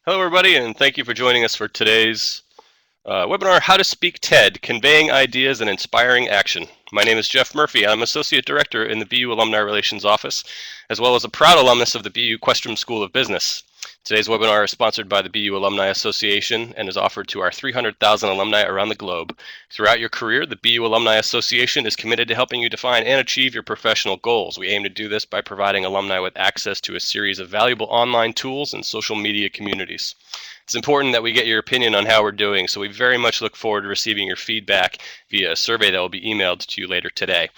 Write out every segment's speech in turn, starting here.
Hello, everybody, and thank you for joining us for today's webinar, How to Speak TED, Conveying Ideas and Inspiring Action. My name is Jeff Murphy. I'm Associate Director in the BU Alumni Relations Office, as well as a proud alumnus of the BU Questrom School of Business. Today's webinar is sponsored by the BU Alumni Association and is offered to our 300,000 alumni around the globe. Throughout your career, the BU Alumni Association is committed to helping you define and achieve your professional goals. We aim to do this by providing alumni with access to a series of valuable online tools and social media communities. It's important that we get your opinion on how we're doing, so we very much look forward to receiving your feedback via a survey that will be emailed to you later today.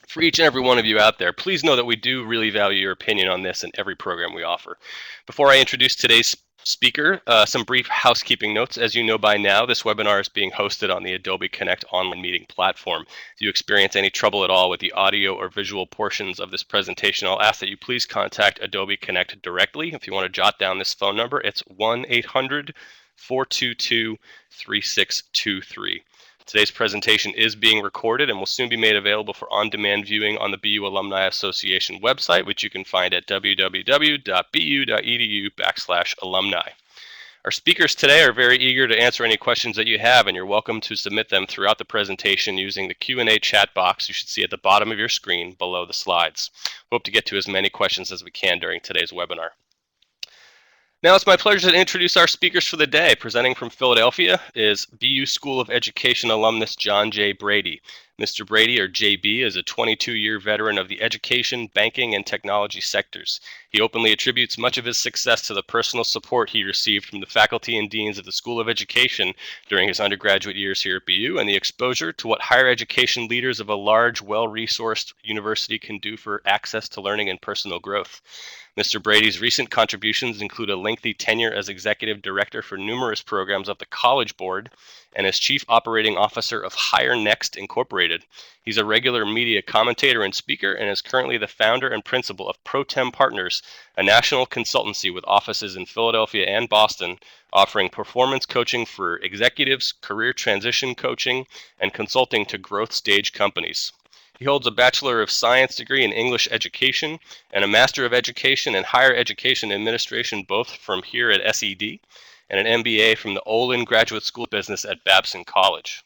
For each and every one of you out there, please know that we do really value your opinion on this and every program we offer. Before I introduce today's speaker, some brief housekeeping notes. As you know by now, this webinar is being hosted on the Adobe Connect online meeting platform. If you experience any trouble at all with the audio or visual portions of this presentation, I'll ask that you please contact Adobe Connect directly. If you want to jot down this phone number, it's 1-800-422-3623. Today's presentation is being recorded and will soon be made available for on-demand viewing on the BU Alumni Association website, which you can find at www.bu.edu/alumni. Our speakers today are very eager to answer any questions that you have, and you're welcome to submit them throughout the presentation using the Q&A chat box you should see at the bottom of your screen below the slides. We hope to get to as many questions as we can during today's webinar. Now it's my pleasure to introduce our speakers for the day. Presenting from Philadelphia is BU School of Education alumnus John J. Brady. Mr. Brady, or JB, is a 22-year veteran of the education, banking, and technology sectors. He openly attributes much of his success to the personal support he received from the faculty and deans of the School of Education during his undergraduate years here at BU and the exposure to what higher education leaders of a large, well-resourced university can do for access to learning and personal growth. Mr. Brady's recent contributions include a lengthy tenure as executive director for numerous programs of the College Board and as chief operating officer of Higher Next Incorporated. He's a regular media commentator and speaker and is currently the founder and principal of Protem Partners, a national consultancy with offices in Philadelphia and Boston, offering performance coaching for executives, career transition coaching, and consulting to growth stage companies. He holds a Bachelor of Science degree in English Education and a Master of Education in Higher Education Administration, both from here at SED, and an MBA from the Olin Graduate School of Business at Babson College.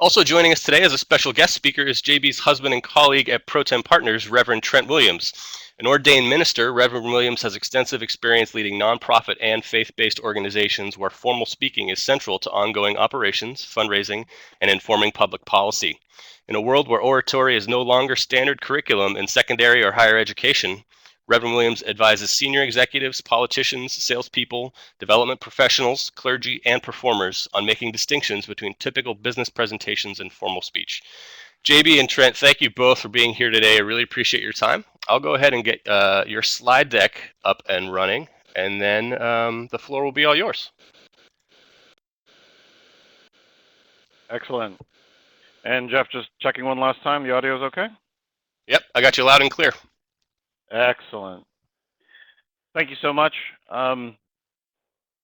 Also joining us today as a special guest speaker is JB's husband and colleague at Protem Partners, Reverend Trent Williams. An ordained minister, Reverend Williams has extensive experience leading nonprofit and faith-based organizations where formal speaking is central to ongoing operations, fundraising, and informing public policy. In a world where oratory is no longer standard curriculum in secondary or higher education, Reverend Williams advises senior executives, politicians, salespeople, development professionals, clergy, and performers on making distinctions between typical business presentations and formal speech. JB and Trent, thank you both for being here today. I really appreciate your time. I'll go ahead and get your slide deck up and running, and then the floor will be all yours. Excellent. And Jeff, just checking one last time, the audio is okay? Yep, I got you loud and clear. Excellent. Thank you so much. When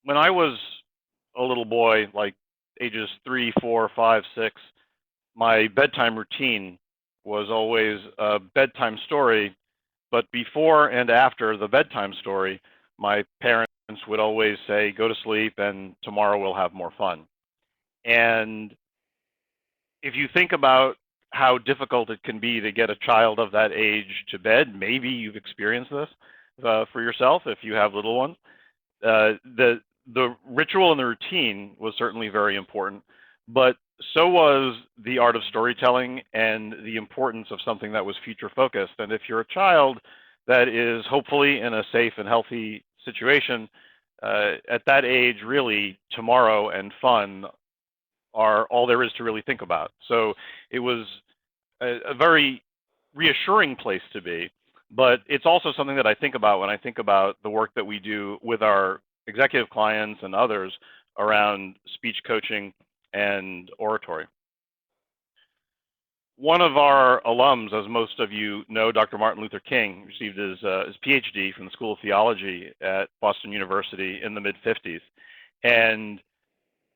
I was a little boy, like ages 3, 4, 5, 6, my bedtime routine was always a bedtime story, but before and after the bedtime story, my parents would always say, go to sleep and tomorrow we'll have more fun. And if you think about how difficult it can be to get a child of that age to bed, maybe you've experienced this for yourself if you have little ones. The ritual and the routine was certainly very important, but so was the art of storytelling and the importance of something that was future focused. And if you're a child that is hopefully in a safe and healthy situation, at that age, really, tomorrow and fun are all there is to really think about. So it was a very reassuring place to be, but it's also something that I think about when I think about the work that we do with our executive clients and others around speech coaching and oratory. One of our alums, as most of you know, Dr. Martin Luther King, received his PhD from the School of Theology at Boston University in the mid-50s. And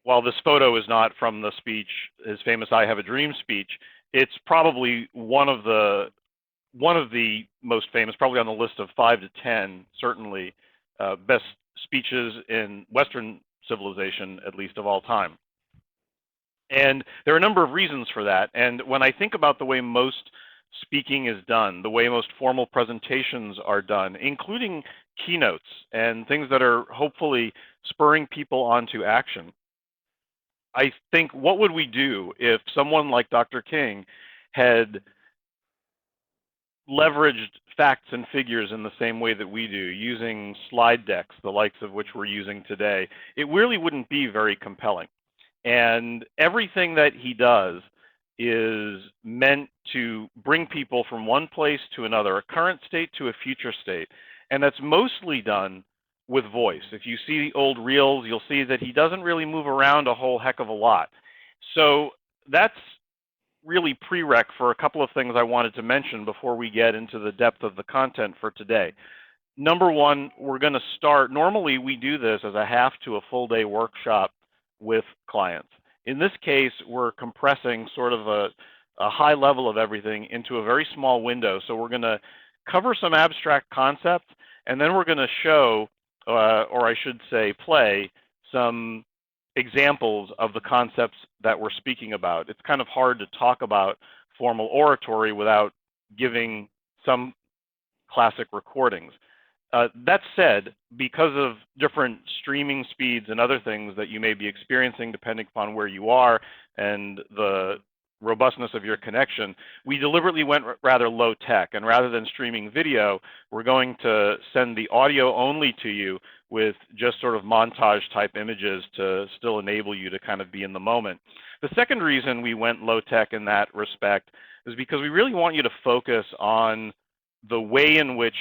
while this photo is not from the speech, his famous "I Have a Dream" speech, it's probably one of the most famous, probably on the list of 5 to 10, certainly, best speeches in Western civilization, at least of all time. And there are a number of reasons for that. And when I think about the way most speaking is done, the way most formal presentations are done, including keynotes and things that are hopefully spurring people onto action, I think, what would we do if someone like Dr. King had leveraged facts and figures in the same way that we do, using slide decks, the likes of which we're using today? It really wouldn't be very compelling. And everything that he does is meant to bring people from one place to another, a current state to a future state. And that's mostly done with voice. If you see old reels, you'll see that he doesn't really move around a whole heck of a lot. So that's really prereq for a couple of things I wanted to mention before we get into the depth of the content for today. Number one, we're going to start, normally we do this as a half to a full day workshop with clients. In this case, we're compressing sort of a high level of everything into a very small window. So we're going to cover some abstract concepts, and then we're going to show, or I should say play, some examples of the concepts that we're speaking about. It's kind of hard to talk about formal oratory without giving some classic recordings. That said, because of different streaming speeds and other things that you may be experiencing depending upon where you are and the robustness of your connection, we deliberately went rather low tech. And rather than streaming video, we're going to send the audio only to you with just sort of montage type images to still enable you to kind of be in the moment. The second reason we went low tech in that respect is because we really want you to focus on the way in which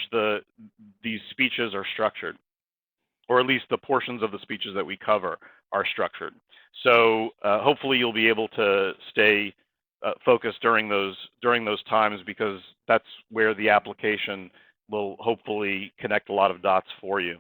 these speeches are structured, or at least the portions of the speeches that we cover are structured. So hopefully you'll be able to stay focused during those times, because that's where the application will hopefully connect a lot of dots for you.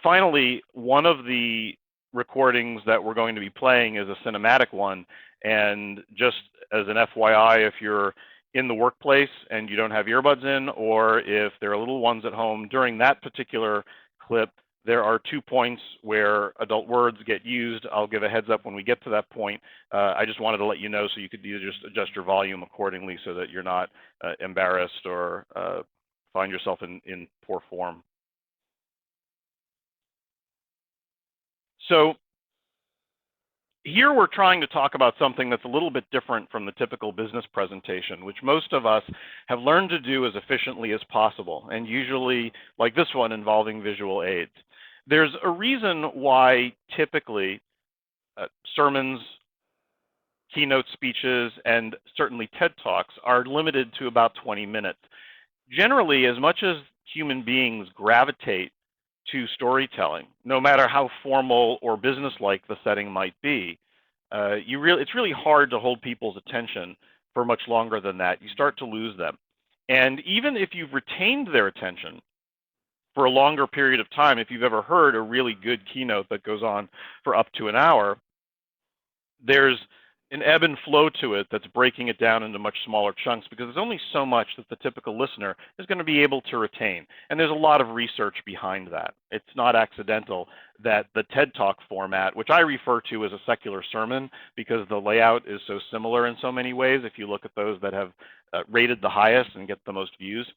Finally, one of the recordings that we're going to be playing is a cinematic one, and just as an FYI, if you're in the workplace and you don't have earbuds in, or if there are little ones at home, during that particular clip, there are 2 points where adult words get used. I'll give a heads up when we get to that point. I just wanted to let you know so you could either just adjust your volume accordingly so that you're not embarrassed or find yourself in poor form. So here we're trying to talk about something that's a little bit different from the typical business presentation, which most of us have learned to do as efficiently as possible, and usually, like this one, involving visual aids. There's a reason why typically sermons, keynote speeches, and certainly TED Talks are limited to about 20 minutes. Generally, as much as human beings gravitate to storytelling, no matter how formal or businesslike the setting might be, it's really hard to hold people's attention for much longer than that. You start to lose them. And even if you've retained their attention for a longer period of time, if you've ever heard a really good keynote that goes on for up to an hour, there's an ebb and flow to it that's breaking it down into much smaller chunks, because there's only so much that the typical listener is going to be able to retain. And there's a lot of research behind that. It's not accidental that the TED Talk format, which I refer to as a secular sermon because the layout is so similar in so many ways, if you look at those that have rated the highest and get the most views,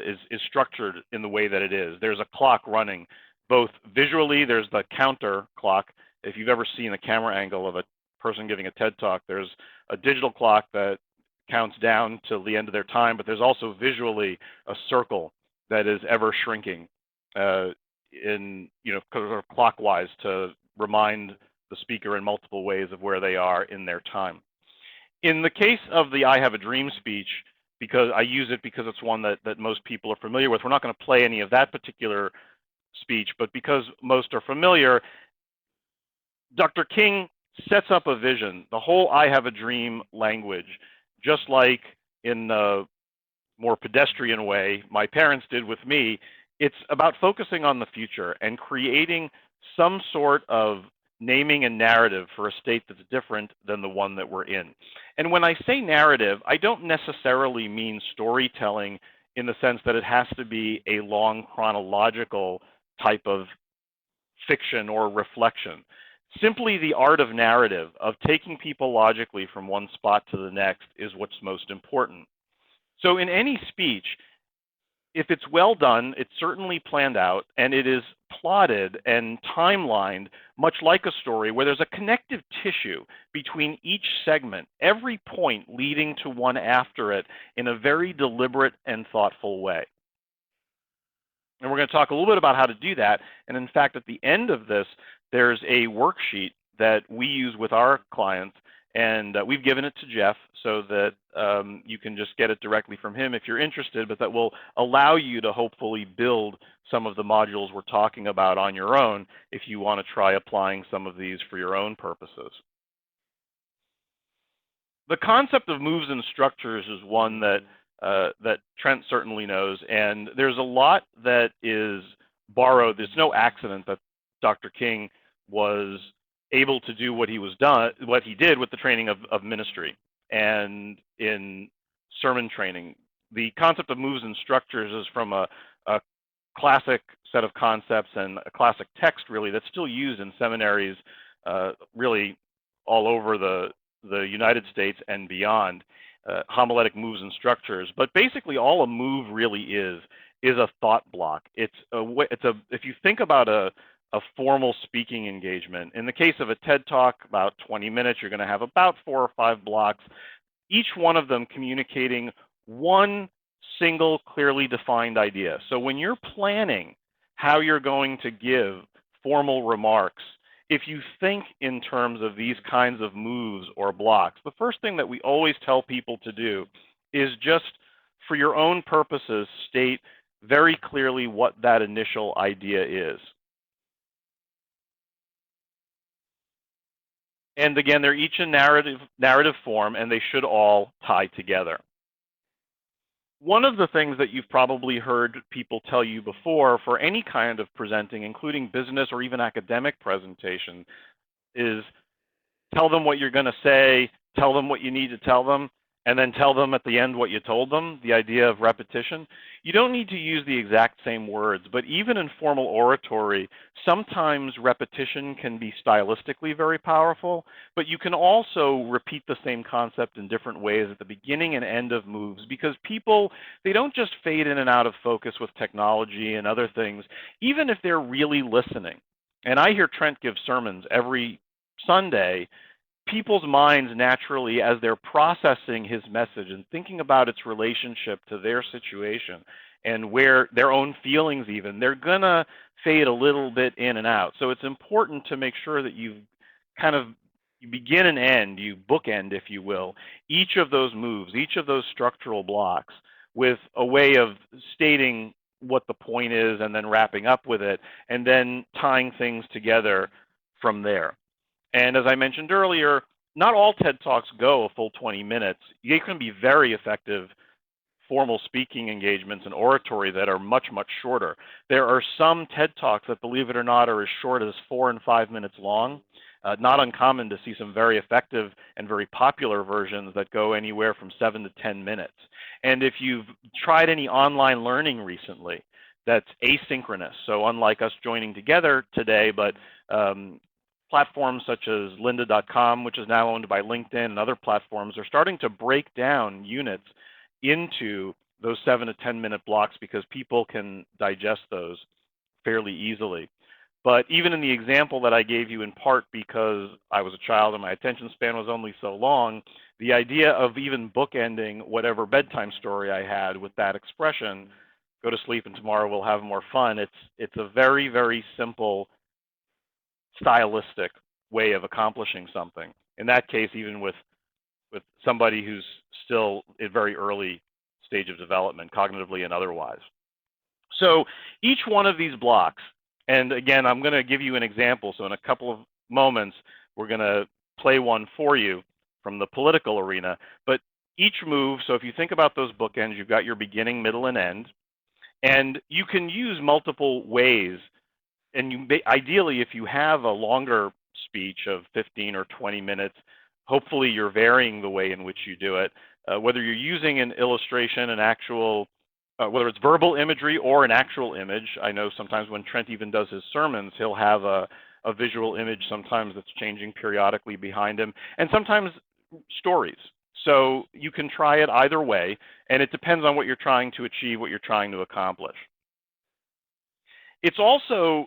is structured in the way that it is. There's a clock running, both visually, there's the counter clock. If you've ever seen a camera angle of a person giving a TED Talk, there's a digital clock that counts down till the end of their time, but there's also visually a circle that is ever shrinking clockwise to remind the speaker in multiple ways of where they are in their time. In the case of the I Have a Dream speech, because I use it because it's one that most people are familiar with, we're not going to play any of that particular speech, but because most are familiar, Dr. King sets up a vision, the whole I have a dream language, just like in a more pedestrian way my parents did with me. It's about focusing on the future and creating some sort of naming and narrative for a state that's different than the one that we're in. And when I say narrative, I don't necessarily mean storytelling in the sense that it has to be a long chronological type of fiction or reflection. Simply the art of narrative, of taking people logically from one spot to the next, is what's most important. So in any speech, if it's well done, it's certainly planned out, and it is plotted and timelined, much like a story, where there's a connective tissue between each segment, every point leading to one after it in a very deliberate and thoughtful way. And we're going to talk a little bit about how to do that. And in fact, at the end of this, there's a worksheet that we use with our clients, and we've given it to Jeff so that you can just get it directly from him if you're interested, but that will allow you to hopefully build some of the modules we're talking about on your own if you want to try applying some of these for your own purposes. The concept of moves and structures is one that that Trent certainly knows, and there's a lot that is borrowed. There's no accident that Dr. King was able to do what he did with the training of ministry and in sermon training. The concept of moves and structures is from a classic set of concepts and a classic text, really, that's still used in seminaries, really all over the United States and beyond. Homiletic moves and structures, but basically all a move really is a thought block. If you think about a formal speaking engagement, in the case of a TED Talk, about 20 minutes, you're going to have about 4 or 5 blocks, each one of them communicating one single clearly defined idea. So when you're planning how you're going to give formal remarks, if you think in terms of these kinds of moves or blocks, the first thing that we always tell people to do is just, for your own purposes, state very clearly what that initial idea is. And again, they're each in narrative form, and they should all tie together. One of the things that you've probably heard people tell you before for any kind of presenting, including business or even academic presentation, is tell them what you're going to say, tell them what you need to tell them, and then tell them at the end what you told them, the idea of repetition. You don't need to use the exact same words, but even in formal oratory, sometimes repetition can be stylistically very powerful, but you can also repeat the same concept in different ways at the beginning and end of moves, because people, they don't just fade in and out of focus with technology and other things, even if they're really listening. And I hear Trent give sermons every Sunday. People's minds naturally, as they're processing his message and thinking about its relationship to their situation and where their own feelings even, they're going to fade a little bit in and out. So it's important to make sure that you begin and end, you bookend, if you will, each of those moves, each of those structural blocks with a way of stating what the point is and then wrapping up with it and then tying things together from there. And as I mentioned earlier, not all TED Talks go a full 20 minutes. They can be very effective formal speaking engagements and oratory that are much, much shorter. There are some TED Talks that, believe it or not, are as short as 4 and 5 minutes long. Not uncommon to see some very effective and very popular versions that go anywhere from 7 to 10 minutes. And if you've tried any online learning recently, that's asynchronous. So unlike us joining together today, but platforms such as lynda.com, which is now owned by LinkedIn, and other platforms are starting to break down units into those 7 to 10 minute blocks because people can digest those fairly easily. But even in the example that I gave you, in part because I was a child and my attention span was only so long, the idea of even bookending whatever bedtime story I had with that expression, go to sleep and tomorrow we'll have more fun, it's a very, very simple stylistic way of accomplishing something. In that case, even with somebody who's still at a very early stage of development, cognitively and otherwise. So each one of these blocks, and again, I'm going to give you an example. So in a couple of moments, we're going to play one for you from the political arena. But each move, so if you think about those bookends, you've got your beginning, middle, and end. And you can use multiple ways. And ideally, if you have a longer speech of 15 or 20 minutes, hopefully you're varying the way in which you do it. Whether you're using an illustration, an actual whether it's verbal imagery or an actual image. I know sometimes when Trent even does his sermons, he'll have a visual image sometimes that's changing periodically behind him, and sometimes stories. So you can try it either way, and it depends on what you're trying to achieve, what you're trying to accomplish. It's also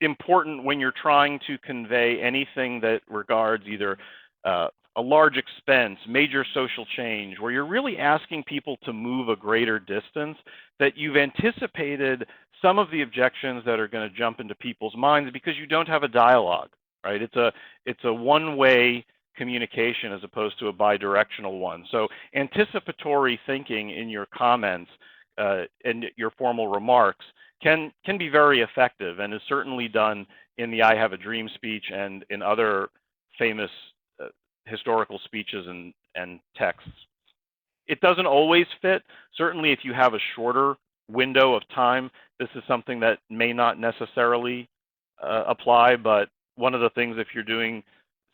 important when you're trying to convey anything that regards either a large expense, major social change, where you're really asking people to move a greater distance, that you've anticipated some of the objections that are going to jump into people's minds because you don't have a dialogue, right? It's a one-way communication as opposed to a bidirectional one. So anticipatory thinking in your comments and your formal remarks can be very effective, and is certainly done in the I Have a Dream speech and in other famous historical speeches and texts. It doesn't always fit. Certainly if you have a shorter window of time, this is something that may not necessarily apply, but one of the things, if you're doing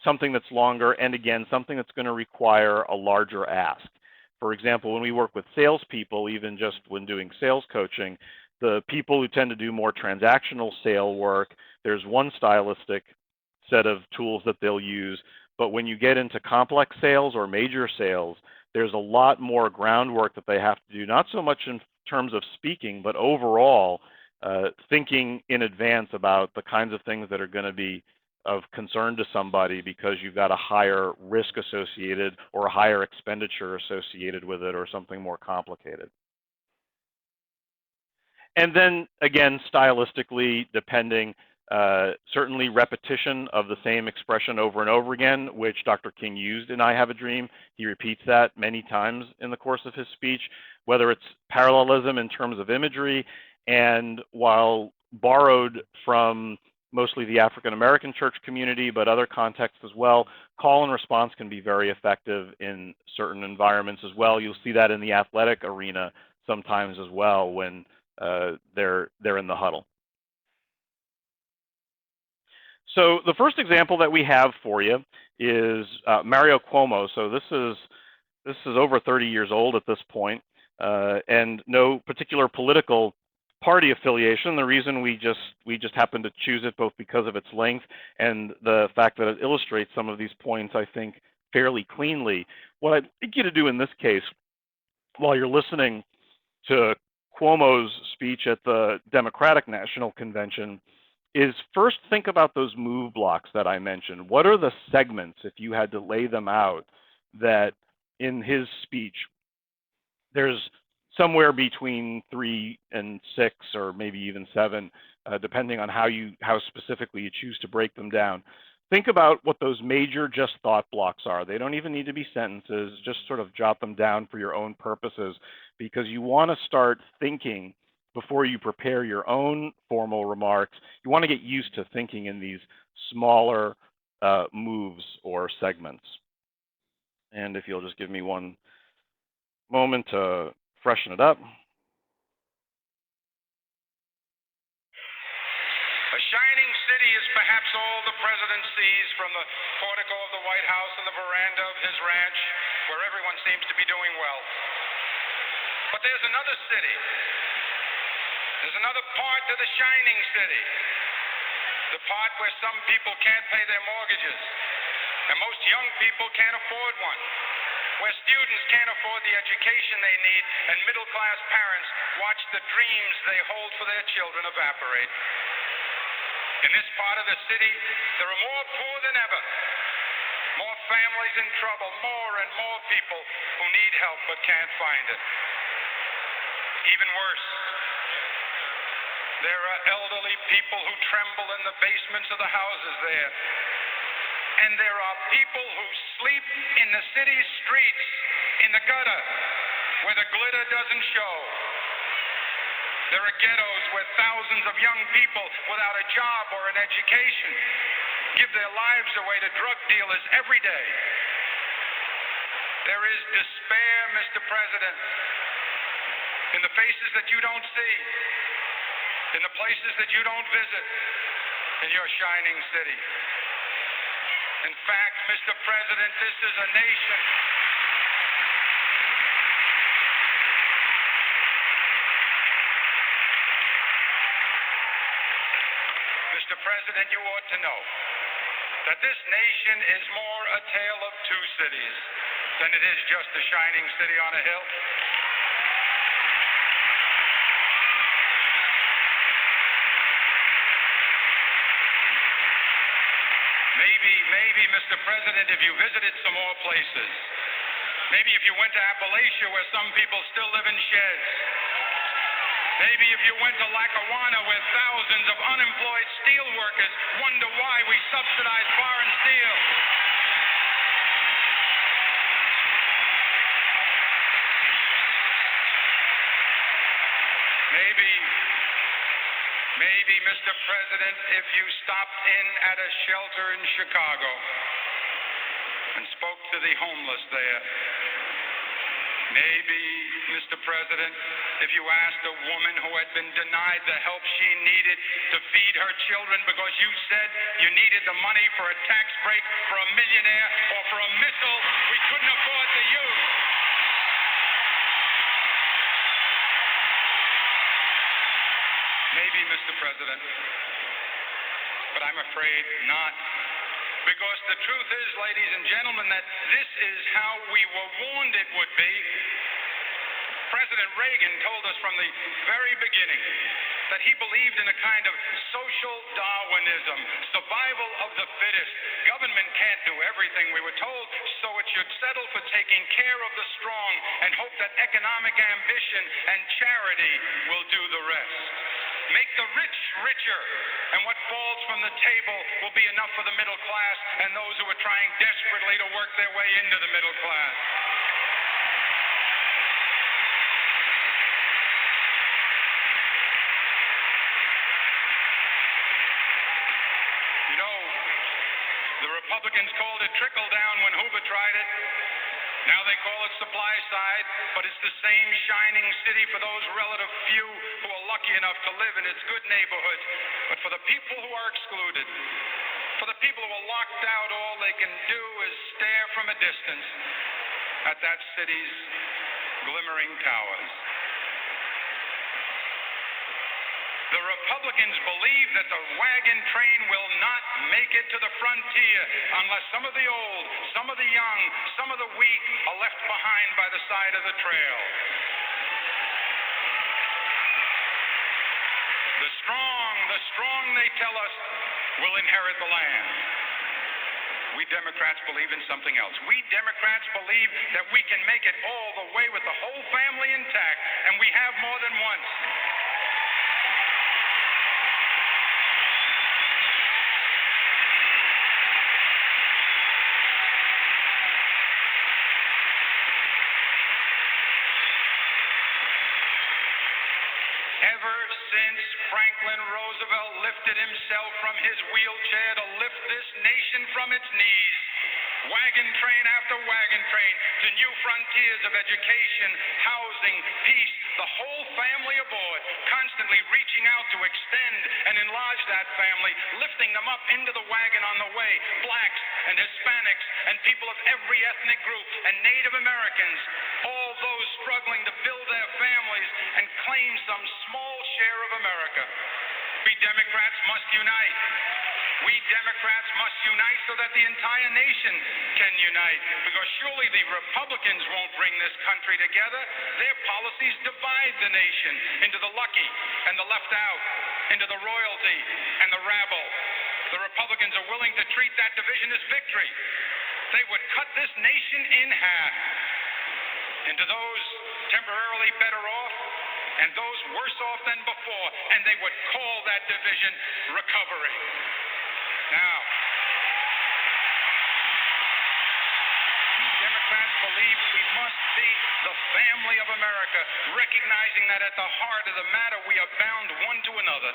something that's longer, and again, something that's going to require a larger ask. For example, when we work with salespeople, even just when doing sales coaching, the people who tend to do more transactional sale work, there's one stylistic set of tools that they'll use. But when you get into complex sales or major sales, there's a lot more groundwork that they have to do, not so much in terms of speaking, but overall thinking in advance about the kinds of things that are going to be of concern to somebody because you've got a higher risk associated or a higher expenditure associated with it or something more complicated. And then again, stylistically, depending, certainly repetition of the same expression over and over again, which Dr. King used in I Have a Dream. He repeats that many times in the course of his speech, whether it's parallelism in terms of imagery, and while borrowed from mostly the African American church community, but other contexts as well, call and response can be very effective in certain environments as well. You'll see that in the athletic arena sometimes as well when they're in the huddle. So the first example that we have for you is Mario Cuomo. So this is over 30 years old at this point, and no particular political party affiliation. The reason we just happen to choose it both because of its length and the fact that it illustrates some of these points, I think, fairly cleanly. What I'd like you to do in this case, while you're listening to Cuomo's speech at the Democratic National Convention, is first think about those move blocks that I mentioned. What are the segments, if you had to lay them out, that in his speech, there's somewhere between 3 and 6 or maybe even 7, depending on how specifically you choose to break them down. Think about what those major just thought blocks are. They don't even need to be sentences, just sort of jot them down for your own purposes, because you want to start thinking before you prepare your own formal remarks. You want to get used to thinking in these smaller moves or segments. And if you'll just give me one moment to freshen it up. A shining city is perhaps all the president sees from the portico of the White House and the veranda of his ranch, where everyone seems to be doing well. But there's another city. There's another part to the shining city. The part where some people can't pay their mortgages, and most young people can't afford one. Where students can't afford the education they need, and middle-class parents watch the dreams they hold for their children evaporate. In this part of the city, there are more poor than ever, more families in trouble, more and more people who need help but can't find it. Even worse, there are elderly people who tremble in the basements of the houses there. And there are people who sleep in the city streets, in the gutter, where the glitter doesn't show. There are ghettos where thousands of young people without a job or an education give their lives away to drug dealers every day. There is despair, Mr. President, in the faces that you don't see, in the places that you don't visit, in your shining city. In fact, Mr. President, this is a nation. Mr. President, you ought to know that this nation is more a tale of two cities than it is just a shining city on a hill. Maybe, Mr. President, if you visited some more places, maybe if you went to Appalachia where some people still live in sheds, maybe if you went to Lackawanna where thousands of unemployed steel workers wonder why we subsidize foreign steel. Maybe, Mr. President, if you stopped in at a shelter in Chicago and spoke to the homeless there. Maybe, Mr. President, if you asked a woman who had been denied the help she needed to feed her children because you said you needed the money for a tax break for a millionaire or for a missile we couldn't afford to use. Maybe, Mr. President, but I'm afraid not. Because the truth is, ladies and gentlemen, that this is how we were warned it would be. President Reagan told us from the very beginning that he believed in a kind of social Darwinism, survival of the fittest. Government can't do everything, we were told, so it should settle for taking care of the strong and hope that economic ambition and charity will do the rest. Make the rich richer, and what falls from the table will be enough for the middle class and those who are trying desperately to work their way into the middle class. You know, the Republicans called it trickle down when Hoover tried it. Now they call it supply side, but it's the same shining city for those relative few who are lucky enough to live in its good neighborhoods. But for the people who are excluded, for the people who are locked out, all they can do is stare from a distance at that city's glimmering towers. The Republicans believe that the wagon train will not make it to the frontier unless some of the old, some of the young, some of the weak are left behind by the side of the trail. The strong, they tell us, will inherit the land. We Democrats believe in something else. We Democrats believe that we can make it all the way with the whole family intact, and we have more than once. Ever since Franklin Roosevelt lifted himself from his wheelchair to lift this nation from its knees, wagon train after wagon train to new frontiers of education, housing, peace, the whole family aboard, constantly reaching out to extend and enlarge that family, lifting them up into the wagon on the way, blacks and Hispanics and people of every ethnic group and Native Americans, all those struggling to build their families and claim some small share of America. We Democrats must unite. We Democrats must unite so that the entire nation can unite, because surely the Republicans won't bring this country together. Their policies divide the nation into the lucky and the left out, into the royalty and the rabble. The Republicans are willing to treat that division as victory. They would cut this nation in half into those temporarily better off and those worse off than before, and they would call that division recovery. Now, Democrats believe we must be the family of America, recognizing that at the heart of the matter we are bound one to another,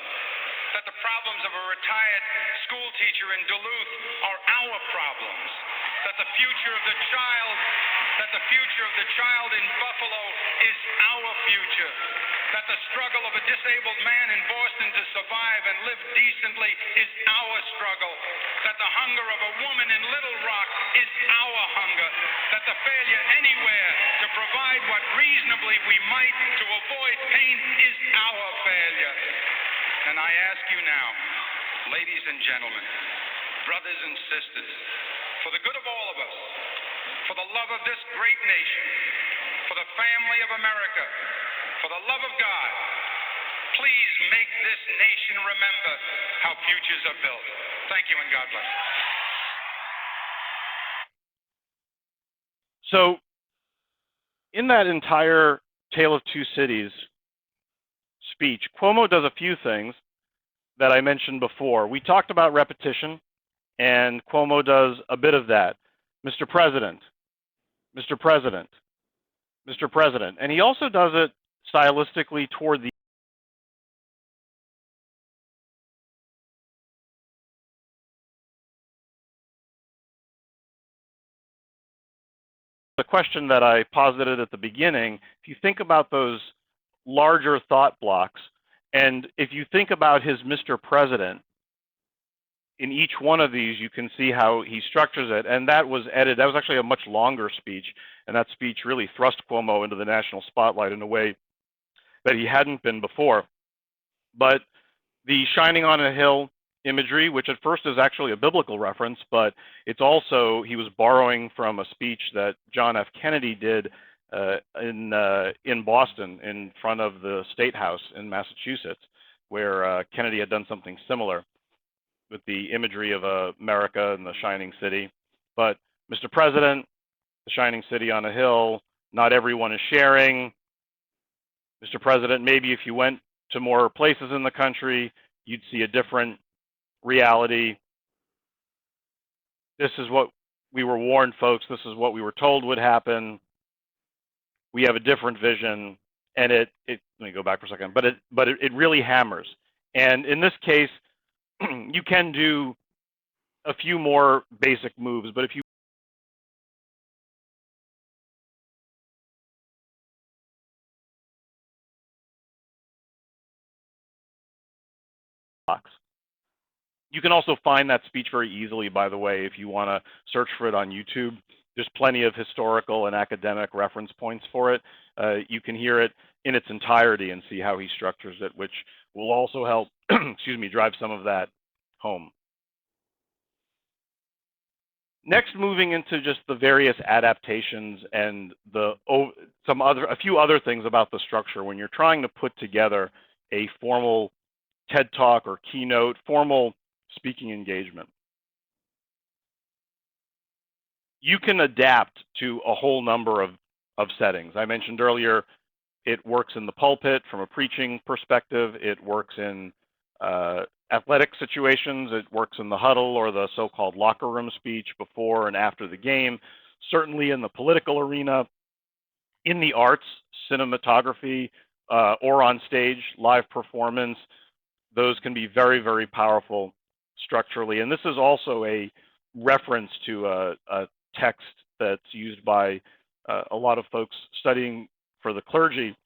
that the problems of a retired school teacher in Duluth are our problems, that the future of the child in Buffalo is our future, that the struggle of a disabled man in Boston to survive and live decently is our struggle, that the hunger of a woman in Little Rock is our hunger, that the failure anywhere to provide what reasonably we might to avoid pain is our failure. And I ask you now, ladies and gentlemen, brothers and sisters, for the good of all of us, for the love of this great nation, for the family of America, for the love of God, please make this nation remember how futures are built. Thank you and God bless. So, in that entire Tale of Two Cities speech, Cuomo does a few things that I mentioned before. We talked about repetition, and Cuomo does a bit of that. Mr. President, Mr. President, Mr. President. And he also does it stylistically toward the question that I posited at the beginning. If you think about those larger thought blocks, and if you think about his Mr. President, in each one of these, you can see how he structures it. And that was edited. That was actually a much longer speech. And that speech really thrust Cuomo into the national spotlight in a way that he hadn't been before. But the shining on a hill imagery, which at first is actually a biblical reference, but it's also, he was borrowing from a speech that John F. Kennedy did in Boston in front of the State House in Massachusetts, where Kennedy had done something similar with the imagery of America and the shining city. But Mr. President, the shining city on a hill, not everyone is sharing. Mr. President, maybe if you went to more places in the country, you'd see a different reality. This is what we were warned, folks. This is what we were told would happen. We have a different vision. And it let me go back for a second, but it really hammers. And in this case, you can do a few more basic moves, but if you you can also find that speech very easily, by the way, if you want to search for it on YouTube. There's plenty of historical and academic reference points for it. You can hear it in its entirety and see how he structures it, which will also help, excuse me, drive some of that home. Next, moving into just the various adaptations and a few other things about the structure. When you're trying to put together a formal TED Talk or keynote, formal speaking engagement, you can adapt to a whole number of settings. I mentioned earlier, it works in the pulpit from a preaching perspective. It works in athletic situations. It works in the huddle or the so-called locker room speech before and after the game. Certainly in the political arena, in the arts, cinematography, or on stage, live performance. Those can be very, very powerful structurally. And this is also a reference to a text that's used by a lot of folks studying for the clergy.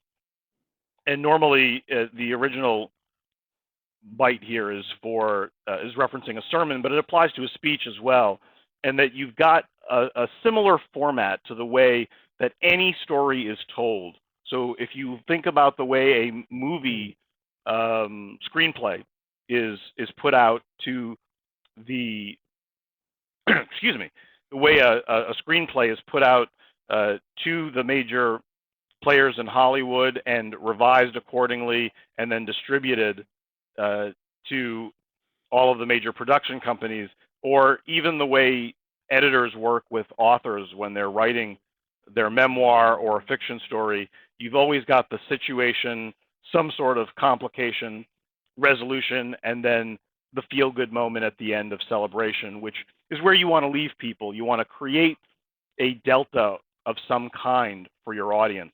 And normally the original bite here is referencing a sermon, but it applies to a speech as well. And that you've got a similar format to the way that any story is told. So if you think about the way a movie screenplay is put out to the excuse me, the way a screenplay is put out to the major players in Hollywood and revised accordingly and then distributed to all of the major production companies, or even the way editors work with authors when they're writing their memoir or a fiction story. You've always got the situation, some sort of complication, resolution, and then the feel-good moment at the end of celebration, which is where you want to leave people. You want to create a delta of some kind for your audience.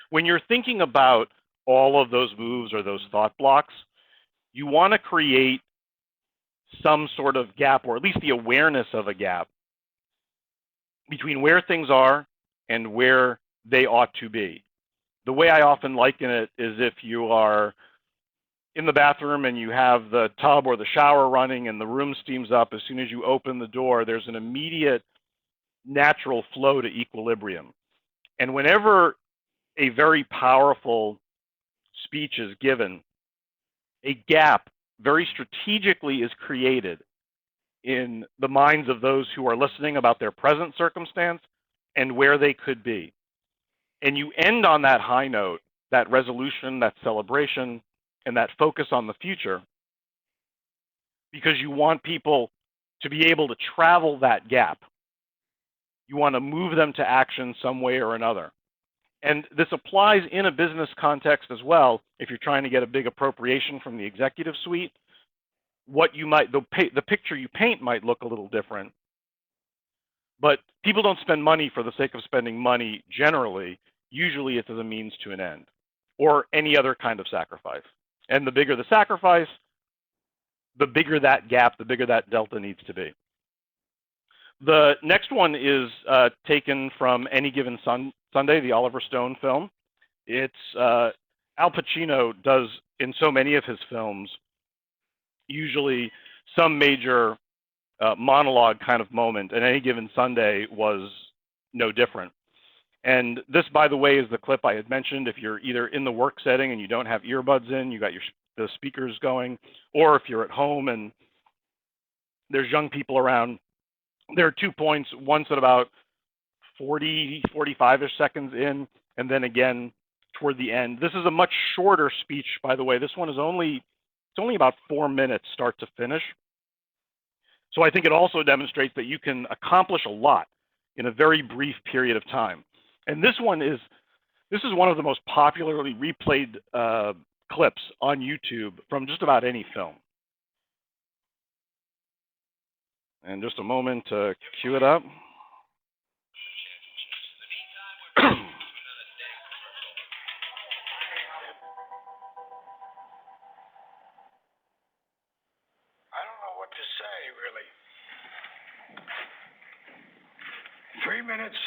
When you're thinking about all of those moves or those thought blocks, you want to create some sort of gap, or at least the awareness of a gap, between where things are and where they ought to be. The way I often liken it is if you are in the bathroom and you have the tub or the shower running and the room steams up, as soon as you open the door, there's an immediate natural flow to equilibrium. And whenever a very powerful speech is given, a gap very strategically is created in the minds of those who are listening about their present circumstance and where they could be. And you end on that high note, that resolution, that celebration, and that focus on the future, because you want people to be able to travel that gap. You want to move them to action some way or another. And this applies in a business context as well. If you're trying to get a big appropriation from the executive suite, the picture you paint might look a little different. But people don't spend money for the sake of spending money generally. Usually it's as a means to an end, or any other kind of sacrifice. And the bigger the sacrifice, the bigger that gap, the bigger that delta needs to be. The next one is taken from Any Given Sunday, the Oliver Stone film. It's Al Pacino does, in so many of his films, usually some major monologue kind of moment, and Any Given Sunday was no different. And this, by the way, is the clip I had mentioned. If you're either in the work setting and you don't have earbuds in, you got the speakers going, or if you're at home and there's young people around, there are 2 points, once at about 40, 45-ish seconds in, and then again toward the end. This is a much shorter speech, by the way. This one is only about 4 minutes start to finish. So I think it also demonstrates that you can accomplish a lot in a very brief period of time. And this is one of the most popularly replayed clips on YouTube from just about any film. And just a moment to cue it up. I don't know what to say, really. 3 minutes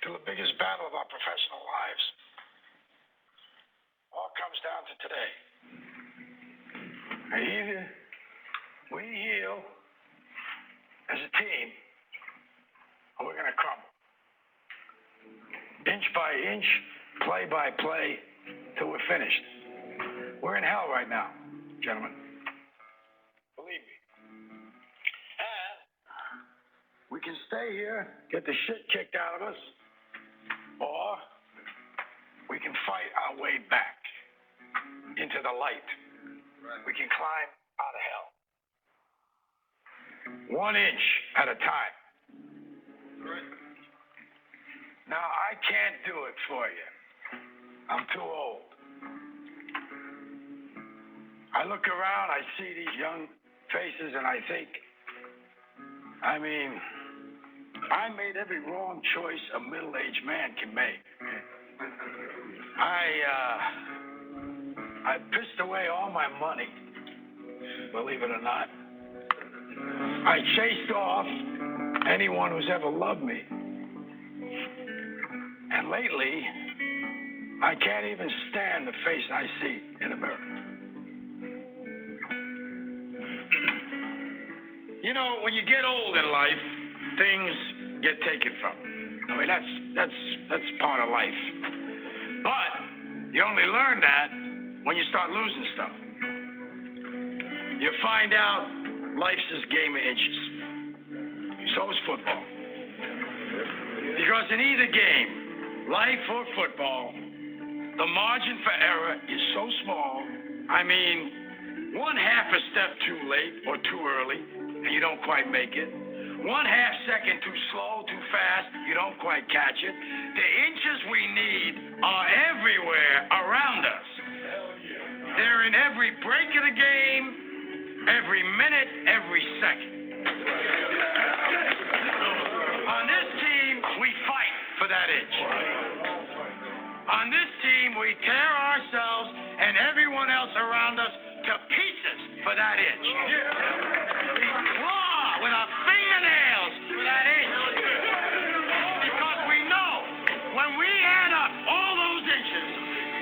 till the biggest battle of our professional lives. All comes down to today. Either we heal as a team, or we're going to crumble. Inch by inch, play by play, till we're finished. We're in hell right now, gentlemen. Believe me. And we can stay here, get the shit kicked out of us, or we can fight our way back into the light. We can climb out of hell. 1 inch at a time. Now, I can't do it for you. I'm too old. I look around, I see these young faces, and I think, I made every wrong choice a middle-aged man can make. I pissed away all my money, believe it or not. I chased off anyone who's ever loved me. And lately, I can't even stand the face I see in the mirror. You know, when you get old in life, things get taken from you. I mean, that's part of life. But you only learn that when you start losing stuff. You find out life's this game of inches. So is football. Because in either game, life or football, the margin for error is so small. I mean, 1/2 a step too late or too early, and you don't quite make it. 1/2 second too slow, too fast, you don't quite catch it. The inches we need are everywhere around us. They're in every break of the game, every minute, every second. On this team, we fight for that inch. On this team, we tear ourselves and everyone else around us to pieces for that inch. We claw with our fingernails for that inch. Because we know when we add up all those inches,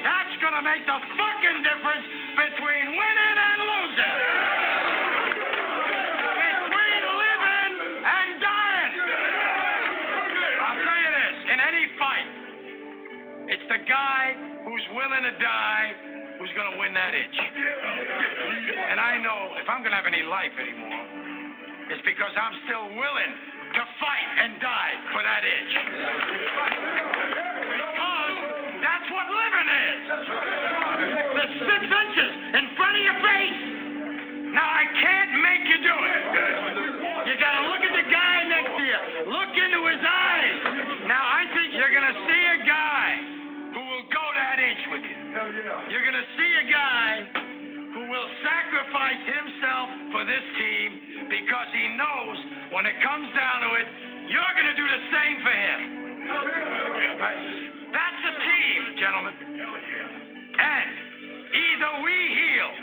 that's going to make the fucking difference between winning and losing. Between living and dying. I'll tell you this, in any fight, it's the guy who's willing to die who's going to win that inch. And I know if I'm going to have any life anymore, it's because I'm still willing to fight and die for that inch. Because that's what living is. The 6 inches in front of your face. Now, I can't make you do it. You got to look at the guy next to you. Look into his eyes. Now, I think you're going to see a guy who will go that inch with you. You're going to see a guy who will sacrifice himself for this team because he knows when it comes down to it, you're going to do the same for him. That's a team, gentlemen. And either we heal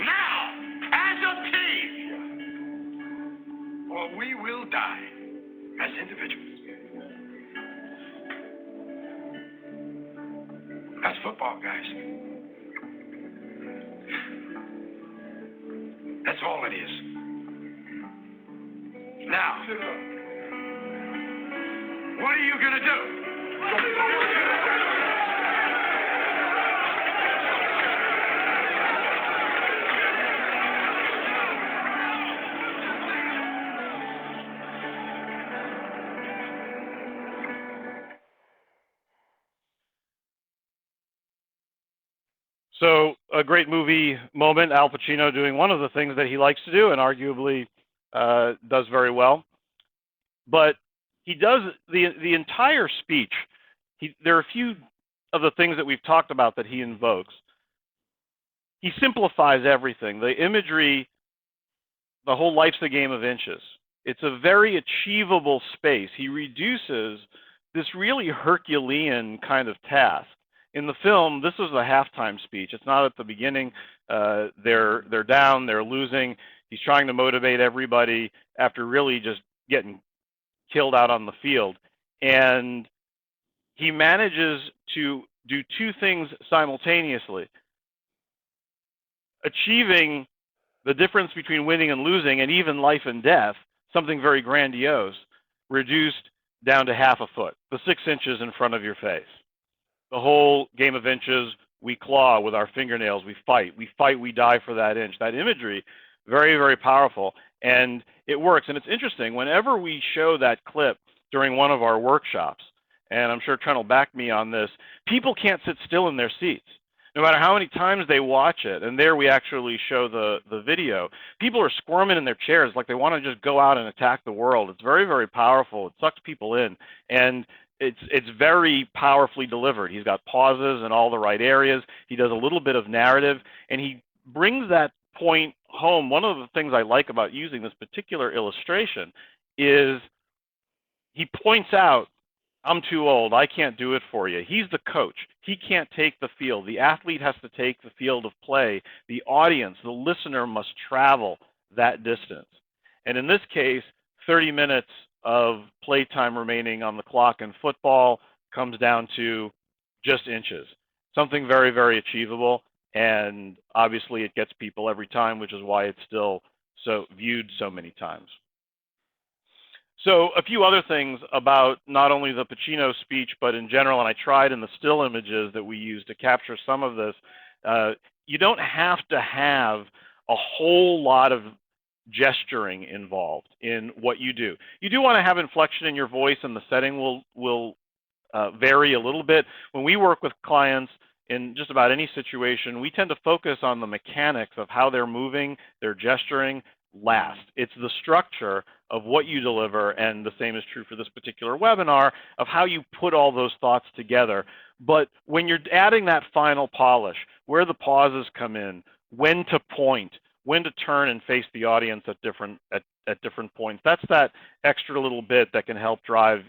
now as a team, or we will die as individuals. That's football, guys. That's all it is. Now, what are you gonna do? So, a great movie moment, Al Pacino doing one of the things that he likes to do and arguably does very well. But he does the entire speech. There are a few of the things that we've talked about that he invokes. He simplifies everything. The imagery, the whole life's a game of inches. It's a very achievable space. He reduces this really Herculean kind of task. In the film, this was the halftime speech. It's not at the beginning. They're down, they're losing. He's trying to motivate everybody after really just getting killed out on the field. And he manages to do two things simultaneously. Achieving the difference between winning and losing, and even life and death, something very grandiose, reduced down to half a foot, the 6 inches in front of your face. The whole game of inches, we claw with our fingernails, we fight, we die for that inch. That imagery, very, very powerful, and it works. And it's interesting, whenever we show that clip during one of our workshops, and I'm sure Trent will back me on this, people can't sit still in their seats. No matter how many times they watch it, and there we actually show the video, people are squirming in their chairs like they want to just go out and attack the world. It's very, very powerful. It sucks people in, and it's very powerfully delivered. He's got pauses in all the right areas. He does a little bit of narrative, and he brings that point home. One of the things I like about using this particular illustration is he points out, I'm too old, I can't do it for you. He's the coach. He can't take the field. The athlete has to take the field of play. The audience, the listener, must travel that distance. And in this case, 30 minutes of playtime remaining on the clock in football comes down to just inches. Something very, very achievable, and obviously it gets people every time, which is why it's still so viewed so many times. So a few other things about not only the Pacino speech, but in general, and I tried in the still images that we use to capture some of this, you don't have to have a whole lot of gesturing involved in what you do. You do want to have inflection in your voice, and the setting will vary a little bit. When we work with clients in just about any situation, we tend to focus on the mechanics of how they're moving, their gesturing last. It's the structure of what you deliver, and the same is true for this particular webinar, of how you put all those thoughts together. But when you're adding that final polish, where the pauses come in, when to point, when to turn and face the audience at different points, that's that extra little bit that can help drive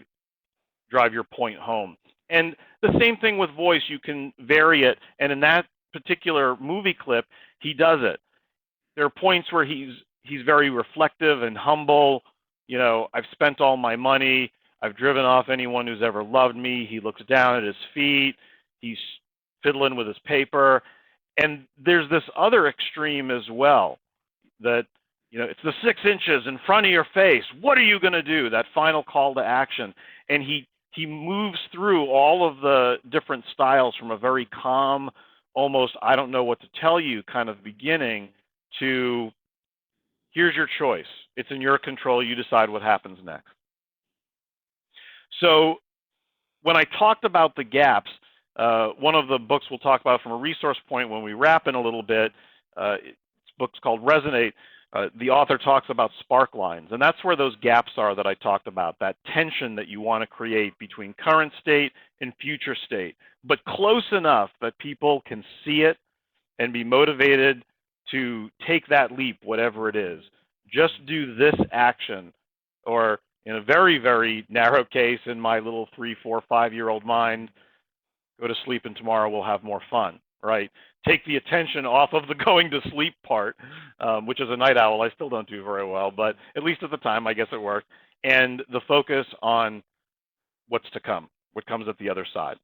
your point home. And the same thing with voice, you can vary it, and in that particular movie clip, he does it. There are points where he's very reflective and humble. You know, I've spent all my money. I've driven off anyone who's ever loved me. He looks down at his feet. He's fiddling with his paper. And there's this other extreme as well, that, you know, it's the 6 inches in front of your face. What are you going to do? That final call to action. And he moves through all of the different styles from a very calm, almost I don't know what to tell you kind of beginning to here's your choice. It's in your control. You decide what happens next. So when I talked about the gaps, one of the books we'll talk about from a resource point when we wrap in a little bit, this book's called Resonate. The author talks about spark lines, and that's where those gaps are that I talked about, that tension that you want to create between current state and future state, but close enough that people can see it and be motivated to take that leap, whatever it is. Just do this action, or in a very, very narrow case, in my little 3, 4, 5-year-old mind, go to sleep and tomorrow we'll have more fun, right? Take the attention off of the going to sleep part, which is a night owl. I still don't do very well, but at least at the time, I guess it worked. And the focus on what's to come, what comes at the other side.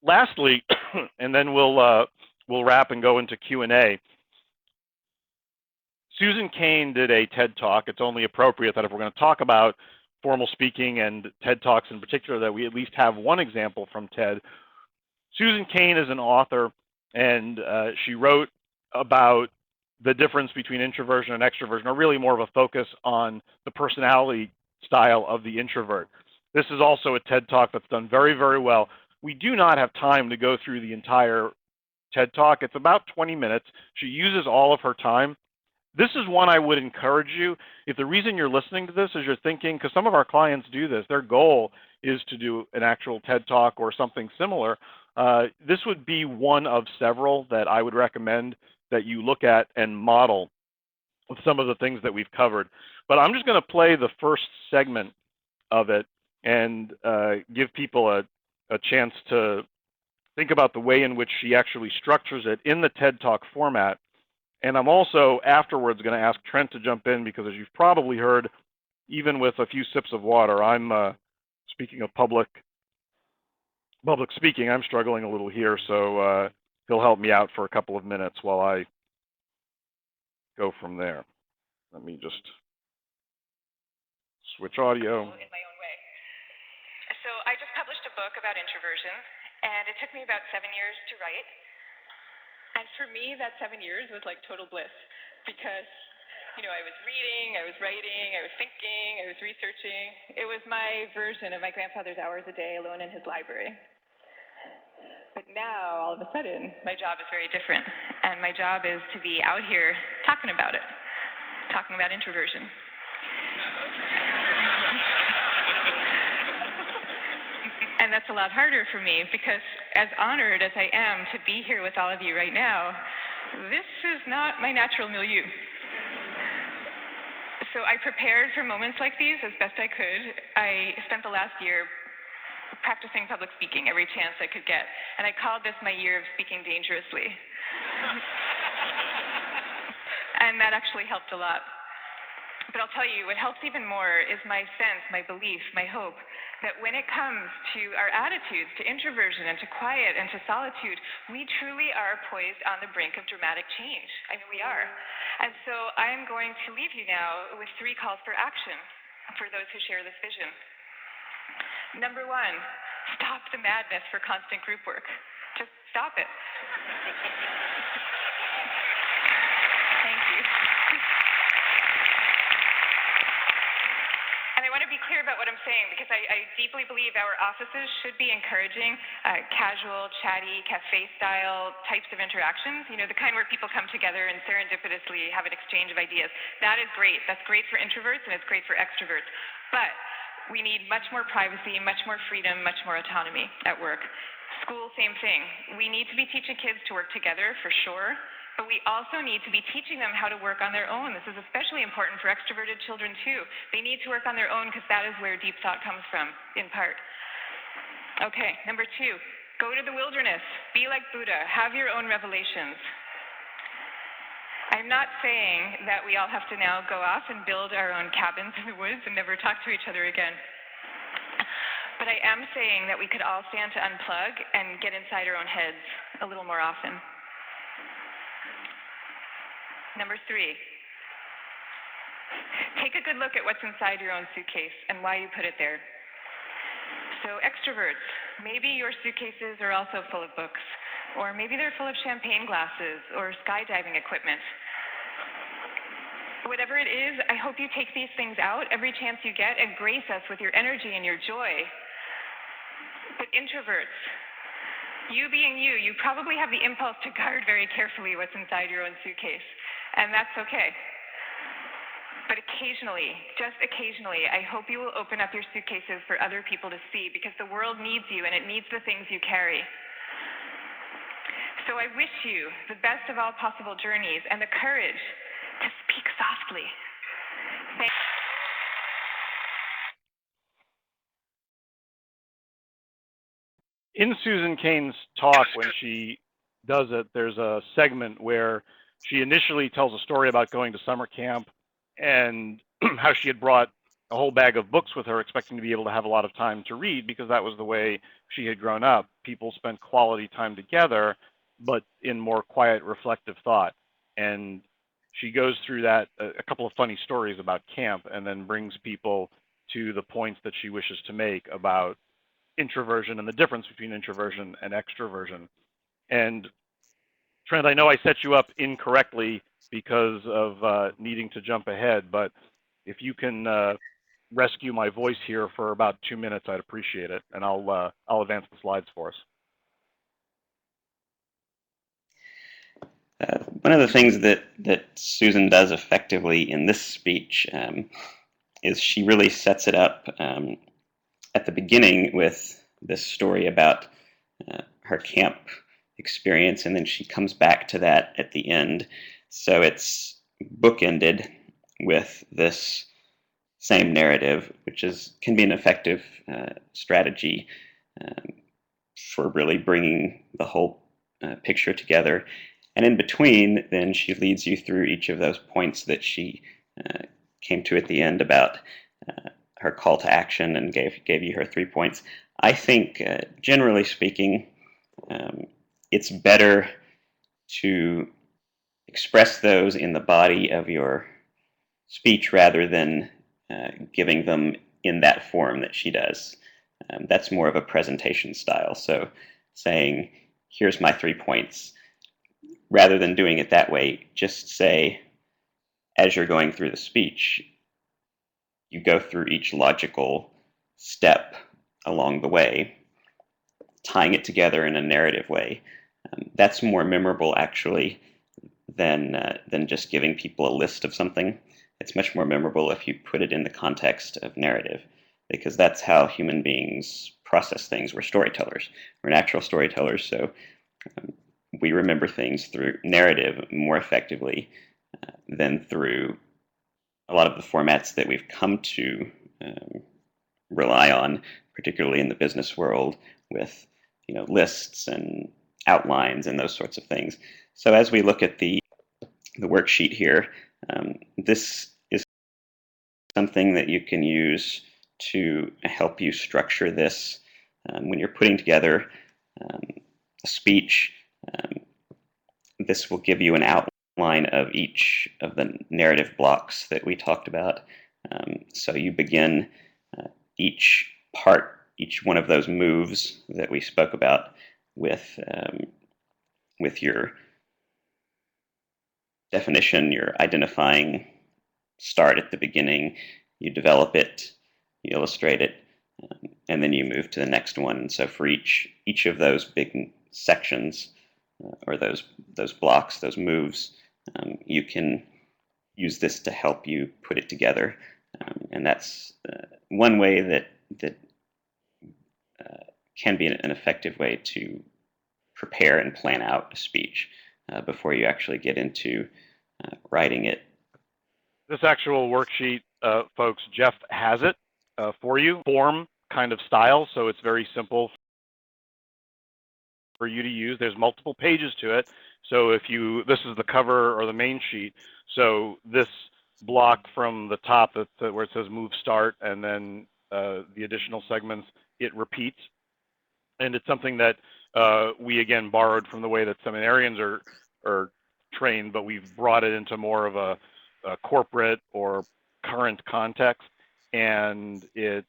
Lastly, and then we'll wrap and go into Q&A. Susan Cain did a TED Talk. It's only appropriate that if we're going to talk about formal speaking and TED Talks in particular, that we at least have one example from TED. Susan Cain is an author, and she wrote about the difference between introversion and extroversion, or really more of a focus on the personality style of the introvert. This is also a TED Talk that's done very, very well. We do not have time to go through the entire TED Talk. It's about 20 minutes. She uses all of her time. This is one I would encourage you. If the reason you're listening to this is you're thinking, because some of our clients do this, their goal is to do an actual TED Talk or something similar. This would be one of several that I would recommend that you look at and model with some of the things that we've covered. But I'm just going to play the first segment of it and give people a chance to think about the way in which she actually structures it in the TED Talk format. And I'm also afterwards going to ask Trent to jump in because, as you've probably heard, even with a few sips of water, I'm speaking of public speaking, I'm struggling a little here, so he'll help me out for a couple of minutes while I go from there. Let me just switch audio. In my own way. So I just published a book about introversion, and it took me about 7 years to write. And for me, that 7 years was like total bliss because, you know, I was reading, I was writing, I was thinking, I was researching. It was my version of my grandfather's hours a day alone in his library. But now, all of a sudden, my job is very different. And my job is to be out here talking about it, talking about introversion. And that's a lot harder for me because as honored as I am to be here with all of you right now, this is not my natural milieu. So I prepared for moments like these as best I could. I spent the last year practicing public speaking every chance I could get. And I called this my year of speaking dangerously. And that actually helped a lot. But I'll tell you, what helps even more is my sense, my belief, my hope, that when it comes to our attitudes to introversion and to quiet and to solitude, we truly are poised on the brink of dramatic change. I mean, we are. And so I'm going to leave you now with 3 calls for action for those who share this vision. Number 1, stop the madness for constant group work. Just stop it. Thank you. And I want to be clear about what I'm saying because I deeply believe our offices should be encouraging casual, chatty, cafe-style types of interactions. You know, the kind where people come together and serendipitously have an exchange of ideas. That is great. That's great for introverts and it's great for extroverts. But we need much more privacy, much more freedom, much more autonomy at work. School, same thing. We need to be teaching kids to work together for sure. But we also need to be teaching them how to work on their own. This is especially important for extroverted children too. They need to work on their own because that is where deep thought comes from, in part. Okay, number 2, go to the wilderness. Be like Buddha. Have your own revelations. I'm not saying that we all have to now go off and build our own cabins in the woods and never talk to each other again. But I am saying that we could all stand to unplug and get inside our own heads a little more often. Number 3, take a good look at what's inside your own suitcase and why you put it there. So So extroverts, maybe your suitcases are also full of books, or maybe they're full of champagne glasses or skydiving equipment. Whatever it is, I hope you take these things out every chance you get and grace us with your energy and your joy. But introverts, you being you, you probably have the impulse to guard very carefully what's inside your own suitcase, and that's okay. But occasionally, just occasionally, I hope you will open up your suitcases for other people to see, because the world needs you and it needs the things you carry. So I wish you the best of all possible journeys and the courage to speak softly. Thank you. In Susan Cain's talk, when she does it, there's a segment where she initially tells a story about going to summer camp and how she had brought a whole bag of books with her, expecting to be able to have a lot of time to read, because that was the way she had grown up. People spent quality time together, but in more quiet, reflective thought. And she goes through that, a couple of funny stories about camp, and then brings people to the points that she wishes to make about introversion and the difference between introversion and extroversion. And Trent, I know I set you up incorrectly because of needing to jump ahead, but if you can rescue my voice here for about 2 minutes, I'd appreciate it, and I'll advance the slides for us. One of the things that Susan does effectively in this speech is she really sets it up at the beginning with this story about her camp experience, and then she comes back to that at the end. So it's bookended with this same narrative, which can be an effective strategy for really bringing the whole picture together. And in between, then she leads you through each of those points that she came to at the end about her call to action, and gave you her 3 points. I think, generally speaking, it's better to express those in the body of your speech rather than giving them in that form that she does. That's more of a presentation style. So saying, here's my 3 points, rather than doing it that way, just say, as you're going through the speech, you go through each logical step along the way, tying it together in a narrative way. That's more memorable, actually, than just giving people a list of something. It's much more memorable if you put it in the context of narrative, because that's how human beings process things. We're storytellers. We're natural storytellers, so we remember things through narrative more effectively than through a lot of the formats that we've come to rely on, particularly in the business world, with lists and outlines and those sorts of things. So as we look at the worksheet here, this is something that you can use to help you structure this when you're putting together a speech. This will give you an outline of each of the narrative blocks that we talked about. So you begin each one of those moves that we spoke about with your definition, your identifying start at the beginning, you develop it, you illustrate it, and then you move to the next one. So for each of those big sections, or those blocks, those moves, you can use this to help you put it together. And that's one way that can be an effective way to prepare and plan out a speech before you actually get into writing it. This actual worksheet, folks, Jeff has it for you, form kind of style, so it's very simple for you to use. There's multiple pages to it, so this is the cover or the main sheet, so this block from the top where it says move start, and then the additional segments, it repeats, and it's something that we again borrowed from the way that seminarians are trained, but we've brought it into more of a corporate or current context, and it's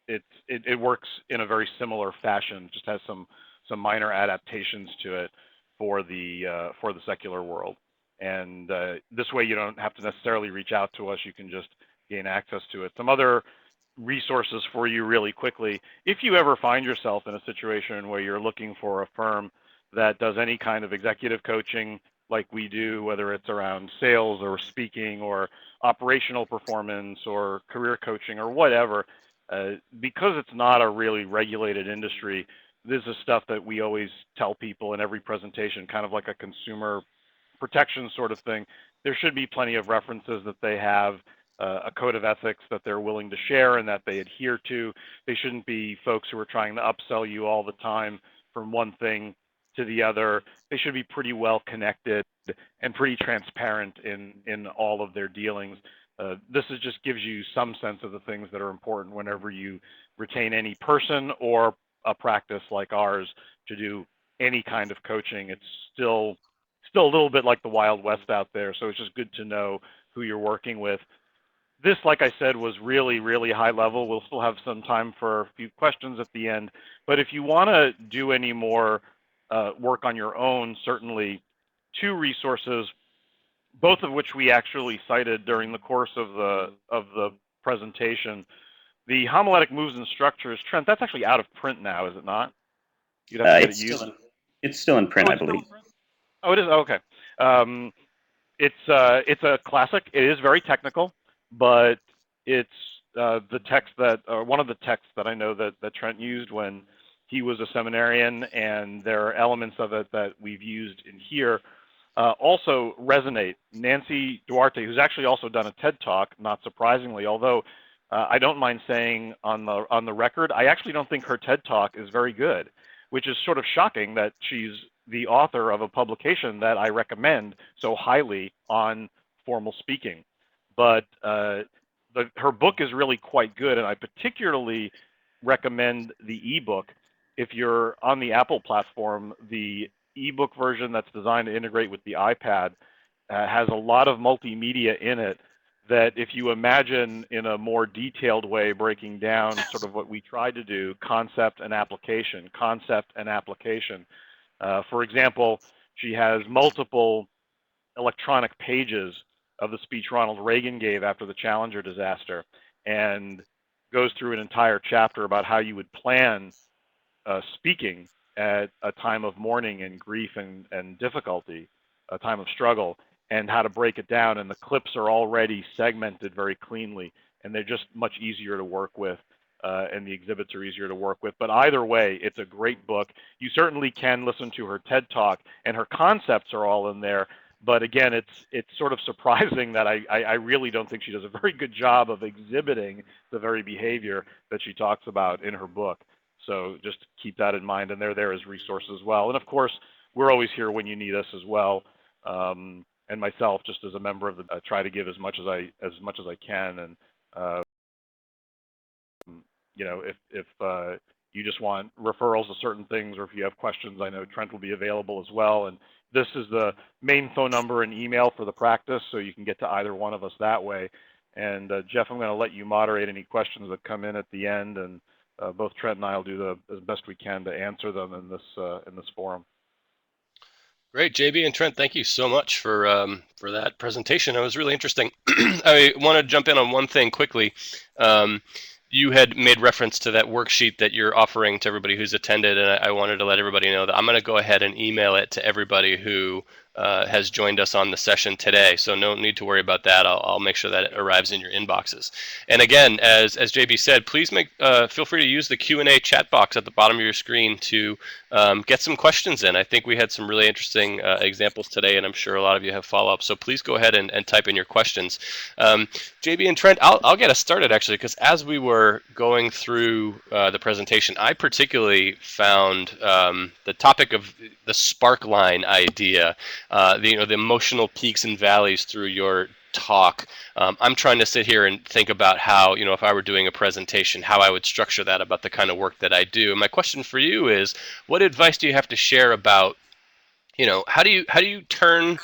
it works in a very similar fashion. Just has some minor adaptations to it for the secular world. And this way, you don't have to necessarily reach out to us. You can just gain access to it. Some other resources for you really quickly. If you ever find yourself in a situation where you're looking for a firm that does any kind of executive coaching like we do, whether it's around sales or speaking or operational performance or career coaching or whatever, because it's not a really regulated industry, this is stuff that we always tell people in every presentation, kind of like a consumer protection sort of thing. There should be plenty of references that they have, a code of ethics that they're willing to share and that they adhere to. They shouldn't be folks who are trying to upsell you all the time from one thing to the other. They should be pretty well connected and pretty transparent in all of their dealings. This is just gives you some sense of the things that are important whenever you retain any person or a practice like ours to do any kind of coaching. It's still a little bit like the Wild West out there, so it's just good to know who you're working with. This, like I said, was really, really high level. We'll still have some time for a few questions at the end, but if you want to do any more work on your own, certainly two resources, both of which we actually cited during the course of the presentation. The Homiletic Moves and Structures, Trent, that's actually out of print now, is it not? You'd have to get it used. It's still in print, I believe. Oh, it is? Okay. It's a classic. It is very technical, but it's the text that, or one of the texts that I know that Trent used when he was a seminarian, and there are elements of it that we've used in here. Also resonate. Nancy Duarte, who's actually also done a TED Talk, not surprisingly, although I don't mind saying on the record, I actually don't think her TED Talk is very good, which is sort of shocking that she's the author of a publication that I recommend so highly on formal speaking. But her book is really quite good, and I particularly recommend the ebook. If you're on the Apple platform, the ebook version that's designed to integrate with the iPad has a lot of multimedia in it that, if you imagine in a more detailed way, breaking down sort of what we tried to do, concept and application. For example, she has multiple electronic pages of the speech Ronald Reagan gave after the Challenger disaster, and goes through an entire chapter about how you would plan speaking at a time of mourning and grief and difficulty, a time of struggle, and how to break it down. And the clips are already segmented very cleanly, and they're just much easier to work with, and the exhibits are easier to work with. But either way, it's a great book. You certainly can listen to her TED Talk, and her concepts are all in there. But again, it's sort of surprising that I really don't think she does a very good job of exhibiting the very behavior that she talks about in her book. So just keep that in mind, and they're there as resources as well. And of course, we're always here when you need us as well. And myself, just as a member of the, try to give as much as I can. And you know, if you just want referrals to certain things, or if you have questions, I know Trent will be available as well. And this is the main phone number and email for the practice, so you can get to either one of us that way. And Jeff, I'm going to let you moderate any questions that come in at the end, and both Trent and I will do as best we can to answer them in this forum. Great, JB and Trent, thank you so much for that presentation. It was really interesting. I want to jump in on one thing quickly. You had made reference to that worksheet that you're offering to everybody who's attended, and I wanted to let everybody know that I'm going to go ahead and email it to everybody who has joined us on the session today. So no need to worry about that. I'll make sure that it arrives in your inboxes. And again, as JB said, please feel free to use the Q&A chat box at the bottom of your screen to get some questions in. I think we had some really interesting examples today, and I'm sure a lot of you have follow-up. So please go ahead and type in your questions. JB and Trent, I'll get us started actually, because as we were going through the presentation, I particularly found the topic of the spark line idea, the emotional peaks and valleys through your talk. I'm trying to sit here and think about how, if I were doing a presentation, how I would structure that about the kind of work that I do. And my question for you is, what advice do you have to share about how do you turn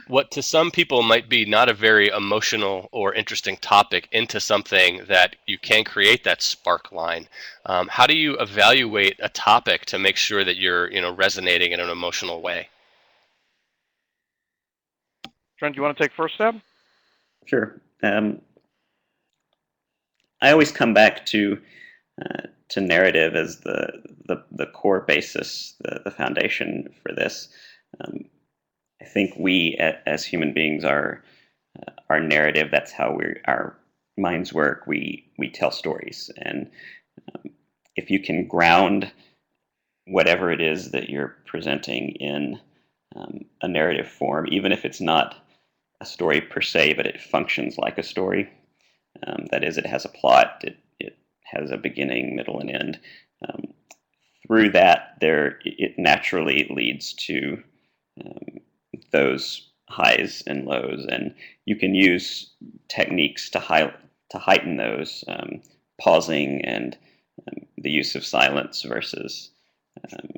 what to some people might be not a very emotional or interesting topic into something that you can create that spark line? How do you evaluate a topic to make sure that you're resonating in an emotional way? Trent, you want to take first stab? Sure. I always come back to narrative as the core basis, the foundation for this. Um, I think we as human beings are our narrative. That's how our minds work. We tell stories, and if you can ground whatever it is that you're presenting in a narrative form, even if it's not a story per se, but it functions like a story. That is, it has a plot. It has a beginning, middle, and end. Um, Through that, it naturally leads to um, those highs and lows, and you can use techniques to heighten those, pausing and the use of silence versus um,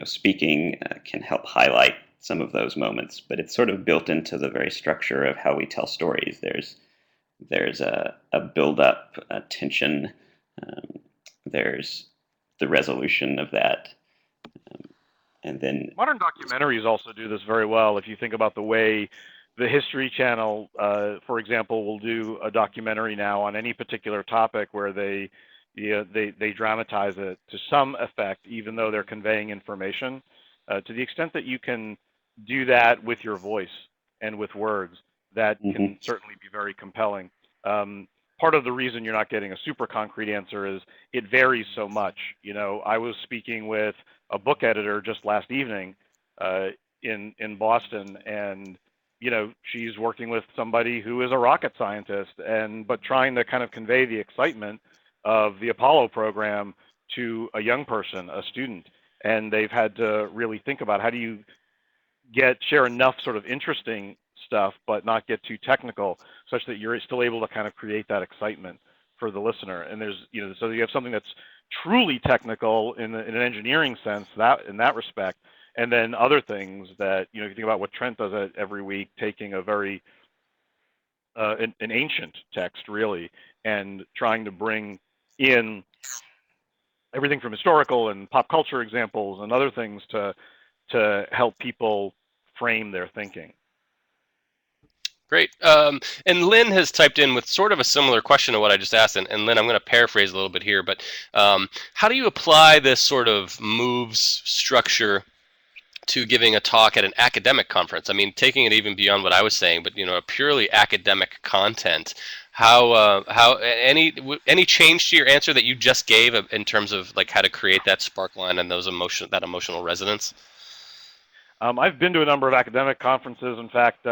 speaking can help highlight some of those moments. But it's sort of built into the very structure of how we tell stories. There's a build up, a tension. Um, there's the resolution of that, and then Modern documentaries also do this very well. If you think about the way the History Channel, for example, will do a documentary now on any particular topic where they dramatize it to some effect, even though they're conveying information. To the extent that you can do that with your voice and with words, that mhm, can certainly be very compelling. Part of the reason you're not getting a super concrete answer is it varies so much. I was speaking with a book editor just last evening in Boston, and she's working with somebody who is a rocket scientist, but trying to kind of convey the excitement of the Apollo program to a young person, a student, and they've had to really think about how do you share enough sort of interesting stuff, but not get too technical, such that you're still able to kind of create that excitement for the listener. And so you have something that's truly technical in an engineering sense, that in that respect, and then other things that if you think about what Trent does every week, taking a very an ancient text really, and trying to bring in everything from historical and pop culture examples and other things to help people frame their thinking. Great. And Lynn has typed in with sort of a similar question to what I just asked. And Lynn, I'm going to paraphrase a little bit here, but how do you apply this sort of moves structure to giving a talk at an academic conference? I mean, taking it even beyond what I was saying, but a purely academic content. How any change to your answer that you just gave in terms of like how to create that spark line and that emotional resonance? I've been to a number of academic conferences. In fact,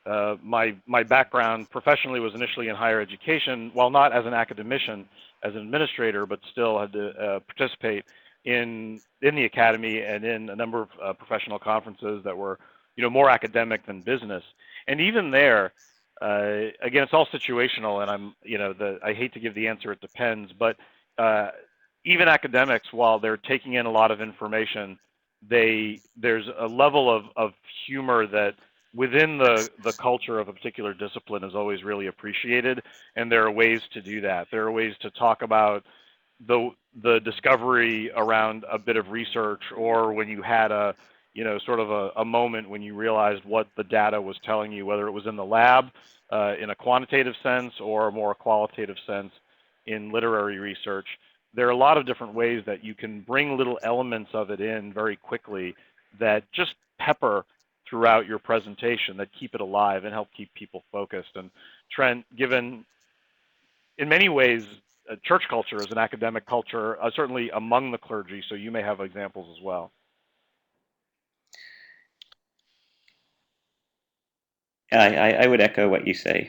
my background professionally was initially in higher education, while not as an academician, as an administrator, but still had to participate in the academy and in a number of professional conferences that were more academic than business. And even there, again, it's all situational, and I hate to give the answer, it depends, but even academics, while they're taking in a lot of information, there's a level of humor that within the culture of a particular discipline is always really appreciated, and there are ways to do that. There are ways to talk about the discovery around a bit of research, or when you had sort of a moment when you realized what the data was telling you, whether it was in the lab in a quantitative sense or a more qualitative sense in literary research. There are a lot of different ways that you can bring little elements of it in very quickly that just pepper throughout your presentation, that keep it alive and help keep people focused. And Trent, given in many ways church culture is an academic culture, certainly among the clergy, so you may have examples as well. I would echo what you say.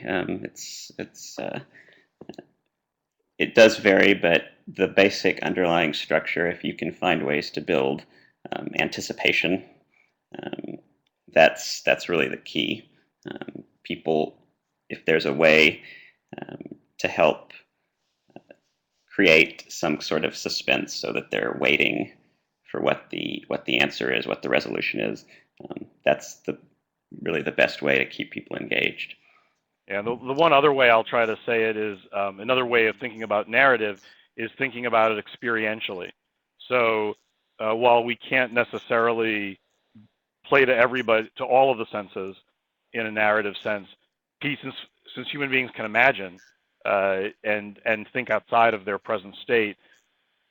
It does vary, but the basic underlying structure, if you can find ways to build anticipation, um, that's really the key. People, if there's a way to help create some sort of suspense so that they're waiting what the answer is, what the resolution is. That's really the best way to keep people engaged. Yeah, the one other way I'll try to say it is another way of thinking about narrative is thinking about it experientially. So while we can't necessarily play to everybody, to all of the senses in a narrative sense, since human beings can imagine and think outside of their present state,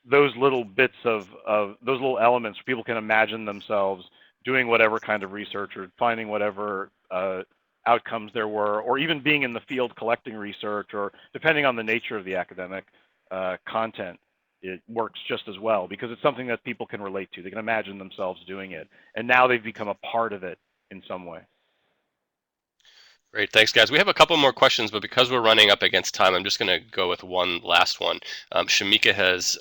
those little bits of those little elements, people can imagine themselves doing whatever kind of research or finding whatever outcomes there were, or even being in the field collecting research, or depending on the nature of the academic content, it works just as well because it's something that people can relate to. They can imagine themselves doing it, and now they've become a part of it in some way. Great, thanks guys. We have a couple more questions, but because we're running up against time, I'm just going to go with one last one. Shamika has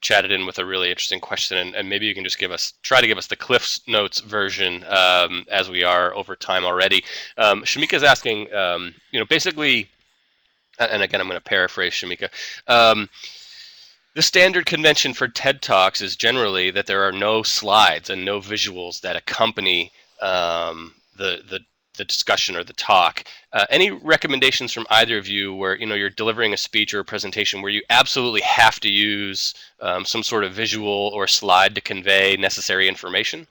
chatted in with a really interesting question, and maybe you can just try to give us the Cliff's Notes version as we are over time already. Shamika is asking, basically, and again, I'm going to paraphrase Shamika. The standard convention for TED Talks is generally that there are no slides and no visuals that accompany the discussion or the talk. Any recommendations from either of you where you're delivering a speech or a presentation where you absolutely have to use some sort of visual or slide to convey necessary information?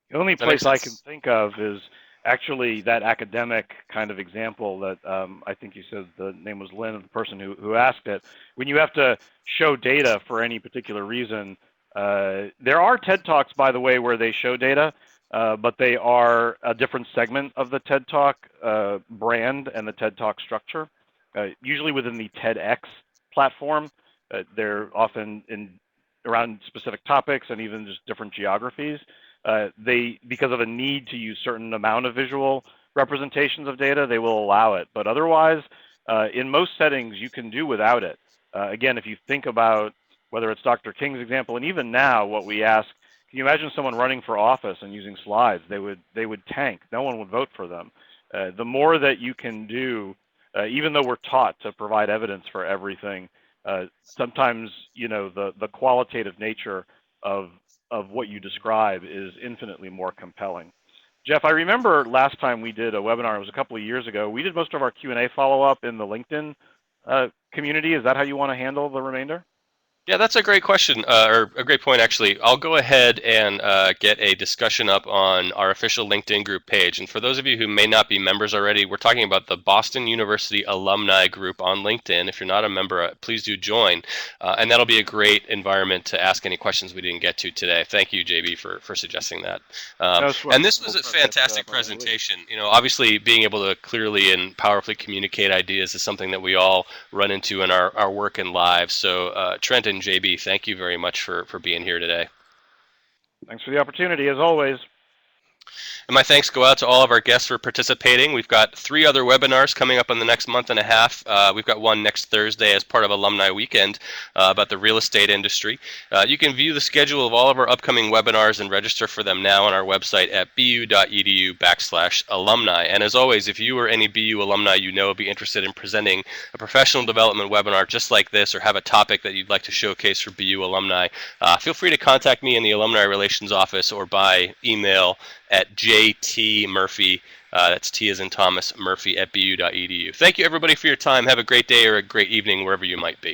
The only place I can think of is actually that academic kind of example that I think you said the name was Lynn, the person who asked it. When you have to show data for any particular reason, there are TED Talks, by the way, where they show data, but they are a different segment of the TED Talk brand and the TED Talk structure. Usually within the TEDx platform, they're often around specific topics and even just different geographies. Because of a need to use certain amount of visual representations of data, they will allow it. But otherwise, in most settings, you can do without it. Again, if you think about whether it's Dr. King's example, and even now, what we ask, can you imagine someone running for office and using slides? They would tank. No one would vote for them. The more that you can do, even though we're taught to provide evidence for everything, sometimes the qualitative nature of what you describe is infinitely more compelling. Jeff, I remember last time we did a webinar, it was a couple of years ago, we did most of our Q&A follow-up in the LinkedIn community. Is that how you want to handle the remainder? Yeah, that's a great question, or a great point, actually. I'll go ahead and get a discussion up on our official LinkedIn group page. And for those of you who may not be members already, we're talking about the Boston University Alumni Group on LinkedIn. If you're not a member, please do join. And that'll be a great environment to ask any questions we didn't get to today. Thank you, JB, for suggesting that. And this was a fantastic presentation. Obviously, being able to clearly and powerfully communicate ideas is something that we all run into in our work and lives. So, Trent and JB, thank you very much for being here today. Thanks for the opportunity, as always. And my thanks go out to all of our guests for participating. We've got 3 other webinars coming up in the next month and a half. We've got one next Thursday as part of Alumni Weekend about the real estate industry. You can view the schedule of all of our upcoming webinars and register for them now on our website at bu.edu/alumni. And as always, if you or any BU alumni would be interested in presenting a professional development webinar just like this, or have a topic that you'd like to showcase for BU alumni, feel free to contact me in the Alumni Relations Office or by email at jtmurphy, that's T as in Thomas, Murphy at bu.edu. Thank you everybody for your time. Have a great day or a great evening wherever you might be.